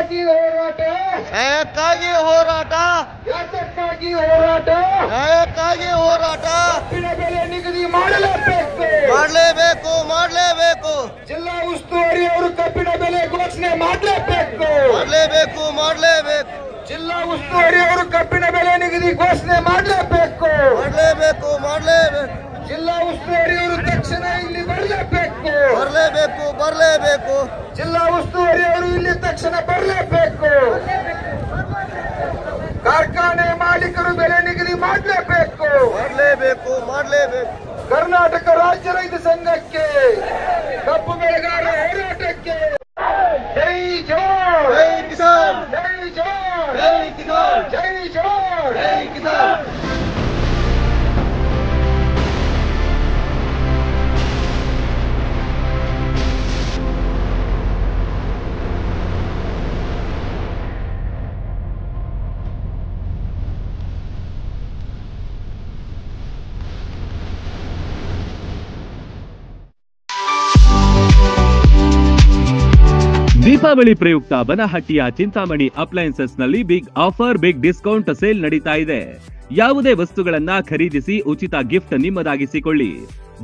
ಯಾತಕ್ಕಾಗಿ ಹೋರಾಟ ನ್ಯಾಯಕ್ಕಾಗಿ ಹೋರಾಟ ಯಾತಕ್ಕಾಗಿ ಹೋರಾಟ ನ್ಯಾಯಕ್ಕಾಗಿ ಹೋರಾಟ ಕಬ್ಬಿನ ಬೆಲೆ ನಿಗದಿ ಮಾಡಲೇಬೇಕು ಮಾಡಲೇಬೇಕು ಮಾಡಲೇಬೇಕು ಜಿಲ್ಲಾ ಉಸ್ತುವಾರಿ ಅವರು ಕಬ್ಬಿನ ಬೆಲೆ ಘೋಷಣೆ ಮಾಡಲೇಬೇಕು ಮಾಡಲೇಬೇಕು ಮಾಡಲೇಬೇಕು ಜಿಲ್ಲಾ ಉಸ್ತುವಾರಿ ಅವರು ಕಬ್ಬಿನ ಬೆಲೆ ನಿಗದಿ ಘೋಷಣೆ ಮಾಡಲೇಬೇಕು ಮಾಡಲೇಬೇಕು ಮಾಡಲೇಬೇಕು ಜಿಲ್ಲಾ ಉಸ್ತುವಾರಿ ಅವರು ತಕ್ಷಣ ಇಲ್ಲಿ ಬರಲೇಬೇಕು ಬರಲೇಬೇಕು ಬರಲೇಬೇಕು ಜಿಲ್ಲಾ ಉಸ್ತುವಾರಿ ಅವರು ಇಲ್ಲಿ ತಕ್ಷಣ ಬರಲೇಬೇಕು ಕಾರ್ಖಾನೆ ಮಾಲೀಕರು ಬೆಲೆ ನಿಗದಿ ಮಾಡಲೇಬೇಕು ಮಾಡಲೇಬೇಕು ಮಾಡಲೇಬೇಕು ಕರ್ನಾಟಕ ರಾಜ್ಯ ರೈತ ಸಂಘಕ್ಕೆ ಕಬ್ಬು ಬೆಳೆಗಾರರ ಹೋರಾಟಕ್ಕೆ ಜೈ ಜವಾನ್ ಜೈ ಕಿಸಾನ್ ಜೈ ಜವಾನ್ ಜೈ ಕಿಸಾನ್ ಜೈ ಜವಾನ್ ಜೈ ಕಿಸಾನ್ ದೀಪಾವಳಿ ಪ್ರಯುಕ್ತ ಬನಹಟ್ಟಿಯ ಚಿಂತಾಮಣಿ ಅಪ್ಲಯನ್ಸಸ್ ನಲ್ಲಿ big offer big discount sale ನಡೀತಾ ಇದೆ. ಯಾವುದೇ ವಸ್ತುಗಳನ್ನ ಖರೀದಿಸಿ ಉಚಿತ ಗಿಫ್ಟ್ ನಿಮ್ಮದಾಗಿಸಿಕೊಳ್ಳಿ.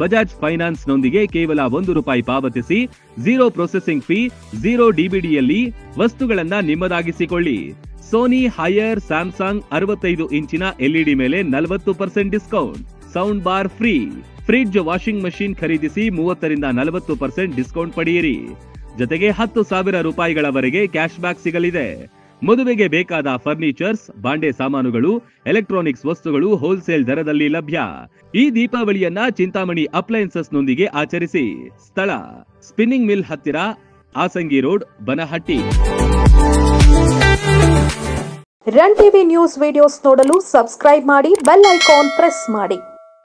ಬಜಾಜ್ ಫೈನಾನ್ಸ್ ನೊಂದಿಗೆ ಕೇವಲ ₹1 ಪಾವತಿಸಿ 0 ಪ್ರೊಸೆಸಿಂಗ್ ಫೀ 0 ಡಿಬಿಡಿಯಲ್ಲಿ ವಸ್ತುಗಳನ್ನ ನಿಮ್ಮದಾಗಿಸಿಕೊಳ್ಳಿ. ಸೋನಿ ಹೈಯರ್ ಸ್ಯಾಮ್ಸಂಗ್ 65 ಇಂಚಿನ ಎಲ್ಇಡಿ ಮೇಲೆ 40% discount. Sound bar free. Fridge washing machine ಖರೀದಿಸಿ 30 ರಿಂದ 40% ಡಿಸ್ಕೌಂಟ್ ಪಡೆಯಿರಿ. ಜೊತೆಗೆ ₹10,000 ಕ್ಯಾಶ್ ಬ್ಯಾಕ್ ಸಿಗಲಿದೆ. ಮದುವೆಗೆ ಬೇಕಾದ ಫರ್ನಿಚರ್ಸ್, ಬಾಂಡೆ ಸಾಮಾನುಗಳು, ಎಲೆಕ್ಟ್ರಾನಿಕ್ಸ್ ವಸ್ತುಗಳು ಹೋಲ್ಸೇಲ್ ದರದಲ್ಲಿ ಲಭ್ಯ. ಈ ದೀಪಾವಳಿಯನ್ನ ಚಿಂತಾಮಣಿ ಅಪ್ಲಯನ್ಸಸ್ ನೊಂದಿಗೆ ಆಚರಿಸಿ. ಸ್ಥಳ ಸ್ಪಿನ್ನಿಂಗ್ ಮಿಲ್ ಹತ್ತಿರ, Asangi road, Banahatti. Run TV news videos ನೋಡಲು ಸಬ್ಸ್ಕ್ರೈಬ್ ಮಾಡಿ, ಬೆಲ್ ಐಕಾನ್ ಪ್ರೆಸ್ ಮಾಡಿ.